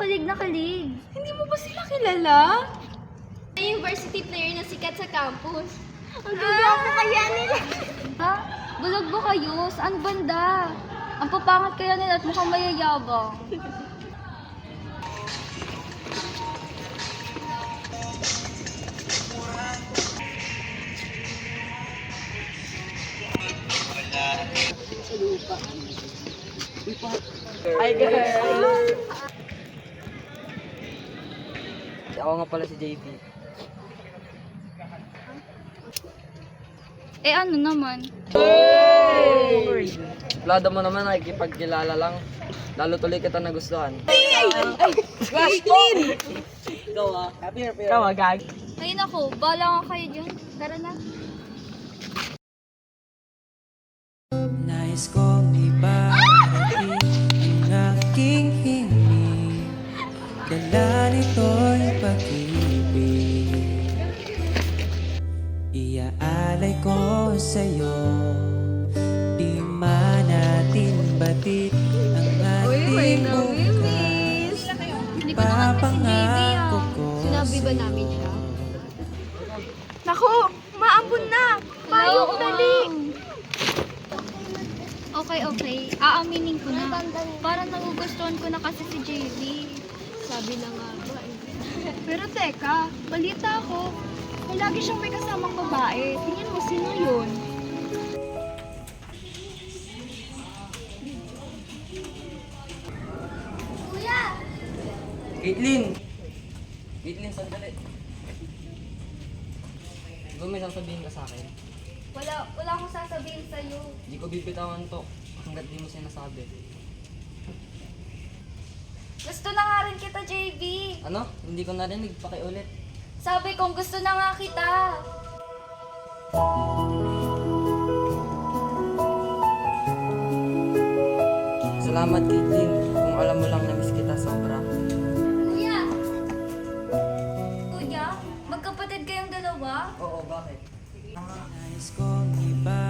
kilig na kilig. Hindi mo ba sila kilala? University player na sikat sa campus. Ang gagawin kaya nila. Ha? Bulag ba kayo? Saan banda? Ang papangat kaya nila at mukhang mayayabang. Hi girl! Ako nga pala si JP. Eh ano naman? Plado mo naman nakikipagkilala lang. Lalo tuloy kita nagustuhan. Clean! Ikaw ah, gag. Ay nako, bala nga kayo dyan. Tara na. Nais kong ibahagi ang aking himig. Dala nito'y pag-ibig. Iaalay ko sa'yo. Di man natin batid ang ating bukas. Hindi ko naman kasi JB Papangako ah. ko Sinabi ba namin siya? Naku, maambon na! Payong dali! Okay. Aaminin ko na. Parang nagugustuhan ko na kasi si JB. Sabi na nga ba eh. Pero teka, balita ako. May lagi siyang may kasamang babae. Tingin mo, sino yun? Caitlyn! Caitlyn, sandali. Di ba may sasabihin ka sa akin? Wala akong sasabihin sa'yo. Di ko bibitawan to hanggat di mo sinasabi. Gusto na nga rin kita, JB. Ano? Hindi ko narinig. Pakiulit. Sabi kong gusto na nga kita. Salamat, Caitlyn. Kung alam mo lang na-miss kita sobra. Kuya, magkapatid kayong dalawa? Oo, bakit? Nais kong iba